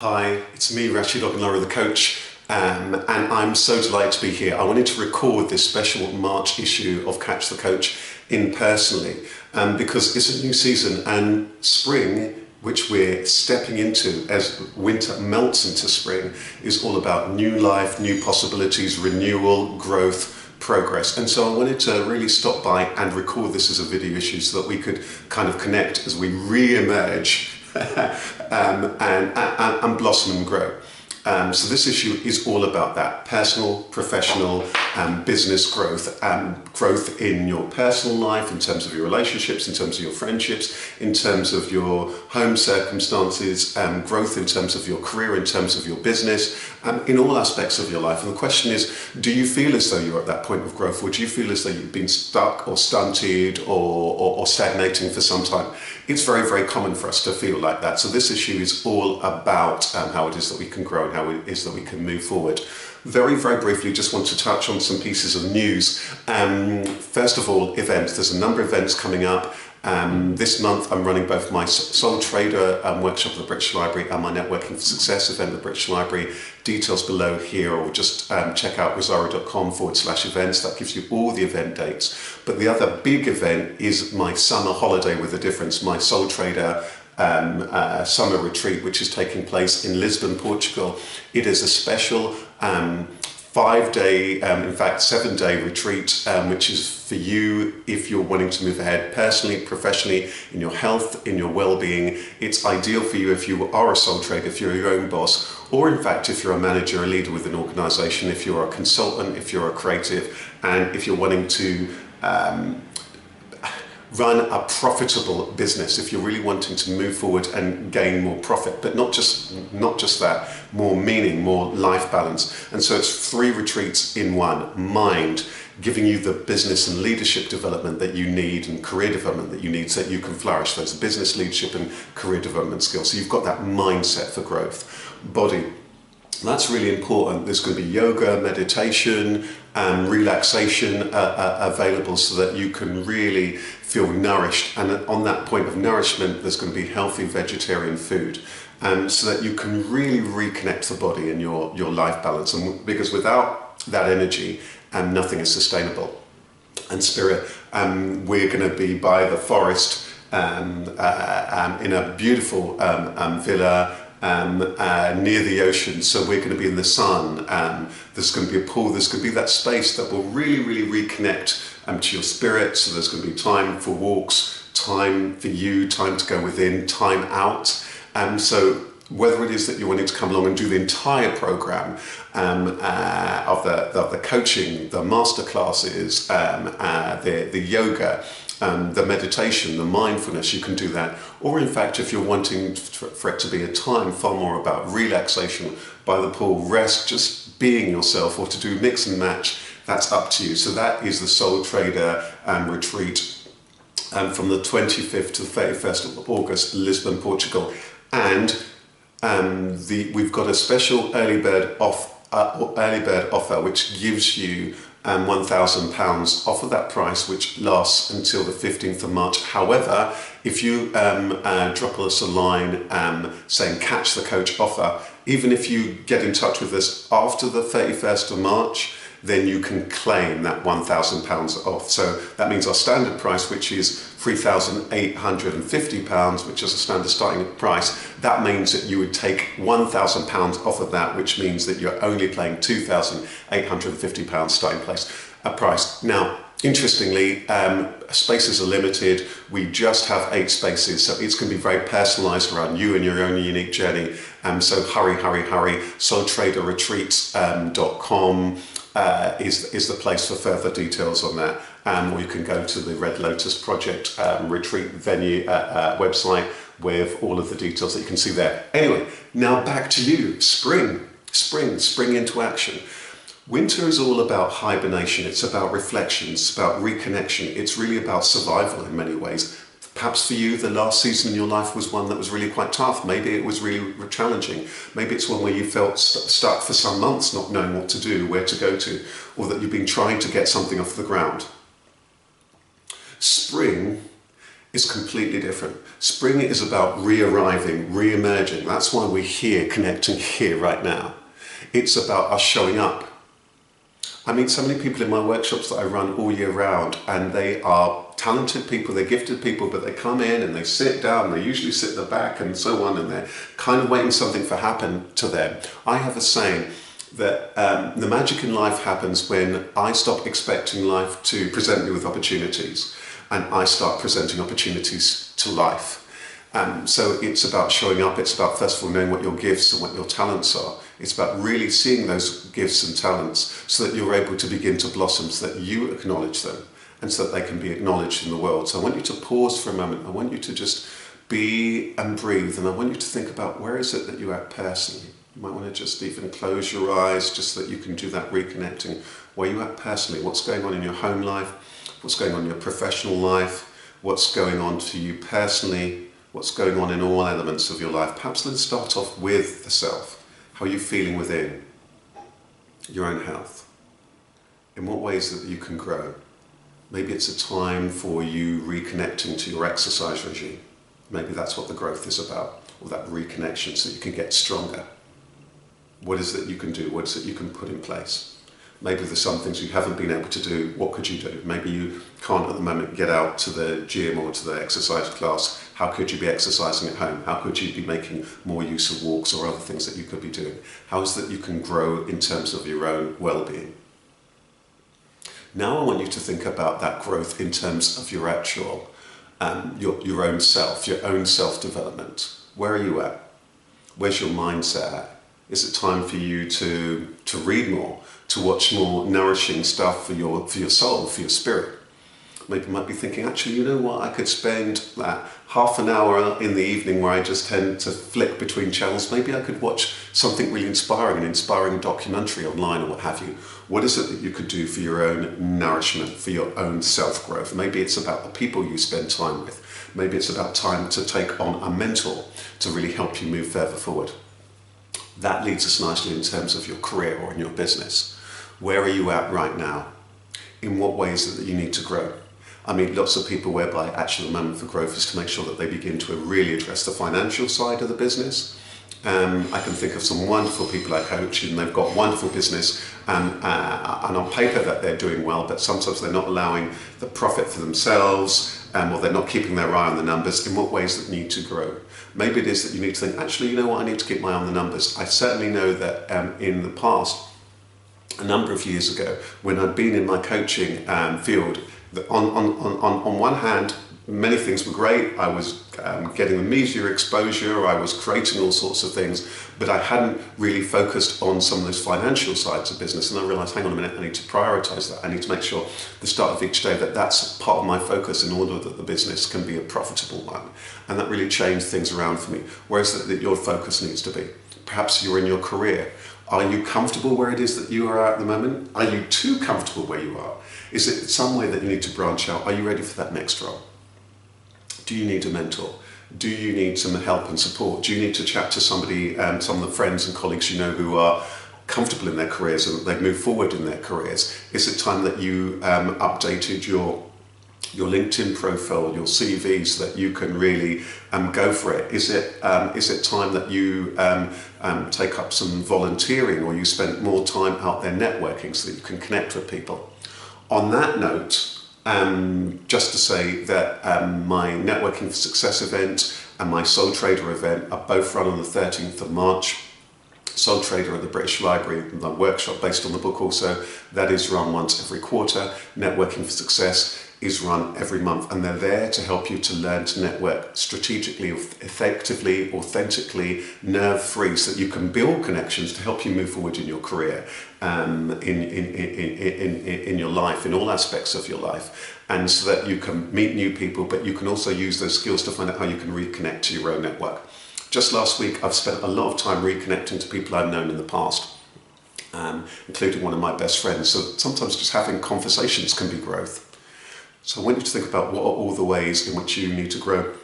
Hi, it's me, Rashid Ogunloro, the coach, and I'm so delighted to be here. I wanted to record this special March issue of Catch the Coach in personally because it's a new season and spring, which we're stepping into as winter melts into spring, is all about new life, new possibilities, renewal, growth, progress. And so I wanted to really stop by and record this as a video issue so that we could kind of connect as we re-emerge and blossom and grow. So this issue is all about that personal, professional, business growth, growth in your personal life, in terms of your relationships, in terms of your friendships, in terms of your home circumstances, growth in terms of your career, in terms of your business, in all aspects of your life. And the question is, do you feel as though you're at that point of growth, or do you feel as though you've been stuck or stunted or stagnating for some time? It's very, very common for us to feel like that. So this issue is all about how it is that we can grow and how it is that we can move forward. Very, very briefly, just want to touch on some pieces of news. First of all, events. There's a number of events coming up. This month I'm running both my Soul Trader workshop at the British Library and my Networking for Success event at the British Library. Details below here, or just check out rosario.com/events. That gives you all the event dates. But the other big event is my summer holiday with a difference, my Soul Trader summer retreat, which is taking place in Lisbon, Portugal. It is a special 5-day, in fact 7-day retreat, which is for you if you're wanting to move ahead personally, professionally, in your health, in your well-being. It's ideal for you if you are a soul trader, if you're your own boss, or in fact if you're a manager, a leader with an organization, if you're a consultant, if you're a creative, and if you're wanting to run a profitable business, if you're really wanting to move forward and gain more profit, but not just that, more meaning, more life balance. And so it's 3 retreats in one. Mind, giving you the business and leadership development that you need, and career development that you need so that you can flourish, those business leadership and career development skills. So you've got that mindset for growth. Body, that's really important. There's going to be yoga, meditation, relaxation available so that you can really feel nourished. And on that point of nourishment, there's going to be healthy vegetarian food, so that you can really reconnect the body and your life balance. And because without that energy, nothing is sustainable. And spirit, we're going to be by the forest in a beautiful villa near the ocean, so we're going to be in the sun. There's going to be a pool, there's going to be that space that will really, really reconnect to your spirit. So there's going to be time for walks, time for you, time to go within, time out. So whether it is that you're wanting to come along and do the entire program of the coaching, the master classes, the yoga, the meditation, the mindfulness, you can do that. Or in fact, if you're wanting for it to be a time far more about relaxation by the pool, rest, just being yourself, or to do mix and match, that's up to you. So that is the Soul Trader retreat from the 25th to the 31st of August, Lisbon, Portugal. And we've got a special early bird offer which gives you £1,000 off of that price, which lasts until the 15th of March. However, if you drop us a line saying Catch the Coach offer, even if you get in touch with us after the 31st of March, then you can claim that £1,000 off. So that means our standard price, which is £3,850, which is a standard starting price, that means that you would take £1,000 off of that, which means that you're only paying £2,850 starting price. Now, interestingly, spaces are limited. We just have 8 spaces, so it's going to be very personalized around you and your own unique journey. So hurry, hurry, hurry. soultraderretreats.com is the place for further details on that. Or you can go to the Red Lotus Project retreat venue website with all of the details that you can see there. Anyway, now back to you. Spring into action. Winter is all about hibernation. It's about reflection. It's about reconnection. It's really about survival in many ways. Perhaps for you, the last season in your life was one that was really quite tough. Maybe it was really challenging. Maybe it's one where you felt stuck for some months, not knowing what to do, where to go to, or that you've been trying to get something off the ground. Spring is completely different. Spring is about re-arriving, re-emerging. That's why we're here, connecting here right now. It's about us showing up. I meet so many people in my workshops that I run all year round, and they are talented people, they're gifted people, but they come in and they sit down, they usually sit at the back and so on, and they're kind of waiting something to happen to them. I have a saying that the magic in life happens when I stop expecting life to present me with opportunities and I start presenting opportunities to life. So it's about showing up. It's about, first of all, knowing what your gifts and what your talents are. It's about really seeing those gifts and talents so that you're able to begin to blossom, so that you acknowledge them and so that they can be acknowledged in the world. So I want you to pause for a moment. I want you to just be and breathe, and I want you to think about, where is it that you're at personally? You might want to just even close your eyes just so that you can do that reconnecting. Where you at personally? What's going on in your home life? What's going on in your professional life? What's going on for you personally? What's going on in all elements of your life? Perhaps let's start off with the self. How are you feeling within your own health? In what ways that you can grow? Maybe it's a time for you reconnecting to your exercise regime. Maybe that's what the growth is about, or that reconnection, so that you can get stronger. What is it you can do? What is it you can put in place? Maybe there's some things you haven't been able to do. What could you do? Maybe you can't at the moment get out to the gym or to the exercise class. How could you be exercising at home? How could you be making more use of walks or other things that you could be doing? How is it that you can grow in terms of your own well-being? Now I want you to think about that growth in terms of your actual, your own self, your own self-development. Where are you at? Where's your mindset at? Is it time for you to read more, to watch more nourishing stuff for your soul, for your spirit? Maybe you might be thinking, actually, you know what, I could spend half an hour in the evening where I just tend to flick between channels. Maybe I could watch something really inspiring, an inspiring documentary online or what have you. What is it that you could do for your own nourishment, for your own self-growth? Maybe it's about the people you spend time with. Maybe it's about time to take on a mentor to really help you move further forward. That leads us nicely in terms of your career or in your business. Where are you at right now? In what ways is it that you need to grow? I meet lots of people whereby actually the moment for growth is to make sure that they begin to really address the financial side of the business. I can think of some wonderful people I coach, and they've got wonderful business and on paper that they're doing well, but sometimes they're not allowing the profit for themselves, or they're not keeping their eye on the numbers. In what ways that need to grow? Maybe it is that you need to think, actually, you know what, I need to keep my eye on the numbers. I certainly know that in the past, a number of years ago, when I'd been in my coaching field, on one hand, many things were great. I was getting the media exposure, I was creating all sorts of things, but I hadn't really focused on some of those financial sides of business. And I realised, hang on a minute, I need to prioritise that. I need to make sure at the start of each day that that's part of my focus in order that the business can be a profitable one. And that really changed things around for me. Whereas that your focus needs to be. Perhaps you're in your career. Are you comfortable where it is that you are at the moment? Are you too comfortable where you are? Is it some way that you need to branch out? Are you ready for that next role? Do you need a mentor? Do you need some help and support? Do you need to chat to somebody, some of the friends and colleagues you know who are comfortable in their careers and they've moved forward in their careers? Is it time that you updated your LinkedIn profile, your CV, so that you can really go for it? Is it time that you take up some volunteering, or you spend more time out there networking so that you can connect with people? On that note, just to say that my Networking for Success event and my Soul Trader event are both run on the 13th of March. Soul Trader at the British Library, the workshop based on the book also, that is run once every quarter. Networking for Success is run every month, and they're there to help you to learn to network strategically, effectively, authentically, nerve-free, so that you can build connections to help you move forward in your career, in your life, in all aspects of your life, and so that you can meet new people, but you can also use those skills to find out how you can reconnect to your own network. Just last week, I've spent a lot of time reconnecting to people I've known in the past, including one of my best friends. So sometimes just having conversations can be growth. So I want you to think about what are all the ways in which you need to grow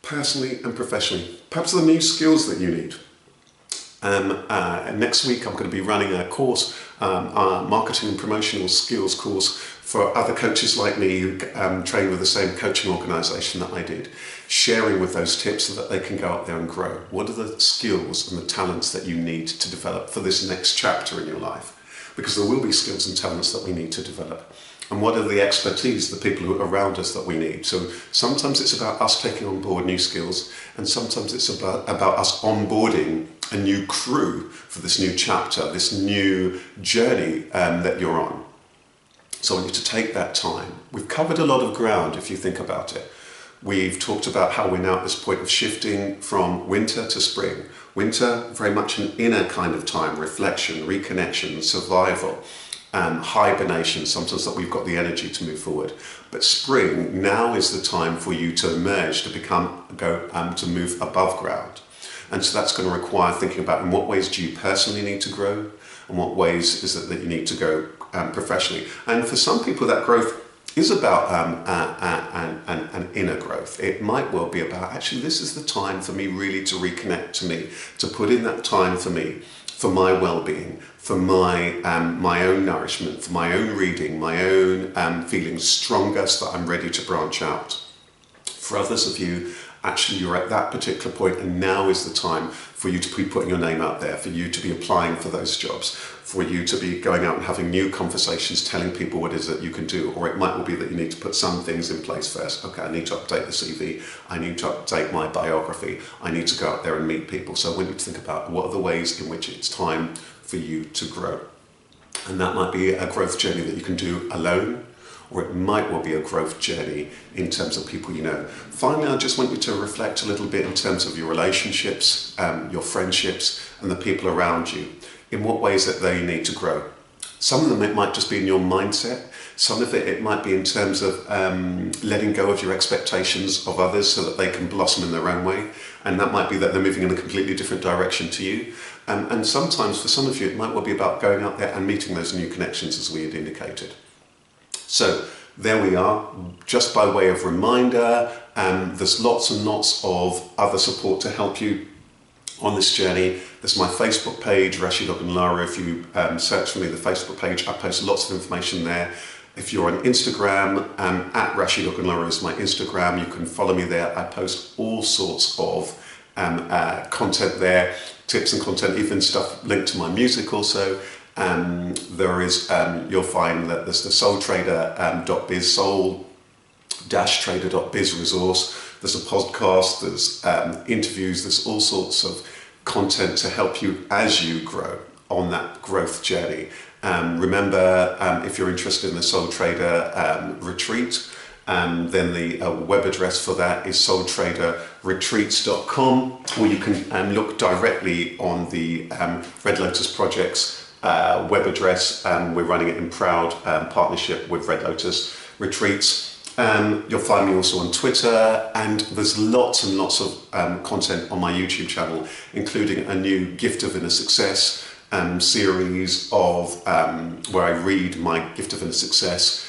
personally and professionally. Perhaps the new skills that you need. Next week I'm going to be running a course, a marketing and promotional skills course For other coaches like me who train with the same coaching organisation that I did, sharing with those tips so that they can go out there and grow. What are the skills and the talents that you need to develop for this next chapter in your life? Because there will be skills and talents that we need to develop. And what are the expertise, the people who are around us that we need? So sometimes it's about us taking on board new skills, and sometimes it's about us onboarding a new crew for this new chapter, this new journey that you're on. So I want you to take that time. We've covered a lot of ground if you think about it. We've talked about how we're now at this point of shifting from winter to spring. Winter, very much an inner kind of time, reflection, reconnection, survival. Hibernation, sometimes that we've got the energy to move forward. But spring, now is the time for you to emerge, to move above ground. And so that's going to require thinking about in what ways do you personally need to grow, and what ways is it that you need to grow professionally. And for some people that growth is about an inner growth. It might well be about, actually, this is the time for me really to reconnect to me, to put in that time for me, for my well-being, for my own nourishment, for my own reading, my own feeling stronger so that I'm ready to branch out. For others of you, actually you're at that particular point and now is the time for you to be putting your name out there, for you to be applying for those jobs, for you to be going out and having new conversations, telling people what it is that you can do. Or it might well be that you need to put some things in place first. Okay, I need to update the CV, I need to update my biography, I need to go out there and meet people. So I want you to think about what are the ways in which it's time for you to grow. And that might be a growth journey that you can do alone, or it might well be a growth journey in terms of people you know. Finally, I just want you to reflect a little bit in terms of your relationships, your friendships, and the people around you. In what ways that they need to grow. Some of them, it might just be in your mindset. Some of it might be in terms of letting go of your expectations of others so that they can blossom in their own way. And that might be that they're moving in a completely different direction to you. And sometimes for some of you, it might well be about going out there and meeting those new connections as we had indicated. So there we are, just by way of reminder, there's lots and lots of other support to help you on this journey. There's my Facebook page, Rashid Ogunlaro. If you search for me, the Facebook page, I post lots of information there. If you're on Instagram, at Rashid Ogunlaro is my Instagram. You can follow me there. I post all sorts of content there, tips and content, even stuff linked to my music also. There is, you'll find that there's the soultrader.biz, soul-trader.biz resource. There's a podcast, there's interviews, there's all sorts of content to help you as you grow on that growth journey. Remember, if you're interested in the Soul Trader retreat, then the web address for that is soultraderretreats.com, or you can look directly on the Red Lotus Project's web address. We're running it in proud partnership with Red Lotus Retreats. You'll find me also on Twitter, and there's lots and lots of content on my YouTube channel, including a new Gift of Inner Success series of where I read my Gift of Inner Success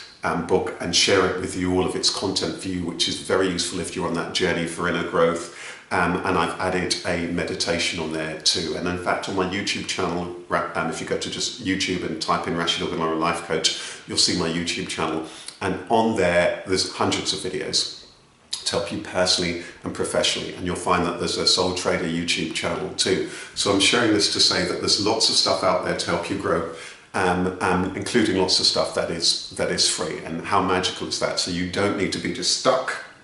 book and share it with you, all of its content for you, which is very useful if you're on that journey for inner growth. And I've added a meditation on there too. And in fact, on my YouTube channel, if you go to just YouTube and type in Rashid Ogunlaro Life Coach, you'll see my YouTube channel. And on there, there's hundreds of videos to help you personally and professionally. And you'll find that there's a Soul Trader YouTube channel too. So I'm sharing this to say that there's lots of stuff out there to help you grow, including lots of stuff that is free. And how magical is that? So you don't need to be just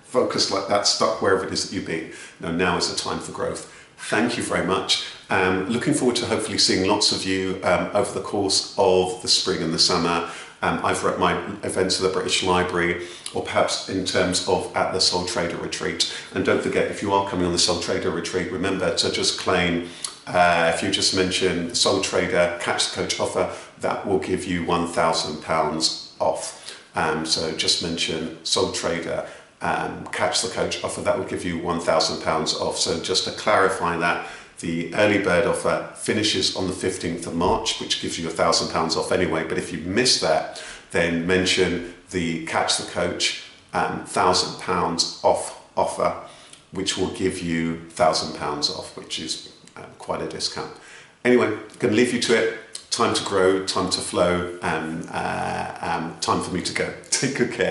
focused like that, stuck wherever it is that you've been. No, now is the time for growth. Thank you very much. Looking forward to hopefully seeing lots of you over the course of the spring and the summer. Either at my events at the British Library, or perhaps in terms of at the Soul Trader Retreat. And don't forget, if you are coming on the Soul Trader Retreat, remember to just claim, if you just mention Soul Trader Catch the Coach offer, that will give you £1,000 off. So just mention Soul Trader Catch the Coach offer, that will give you £1,000 off. So just to clarify that, the early bird offer finishes on the 15th of March, which gives you £1,000 off anyway. But if you miss that, then mention the Catch the Coach £1,000 off offer, which will give you £1,000 off, which is quite a discount. Anyway, going to leave you to it. Time to grow, time to flow, time for me to go. Take good care.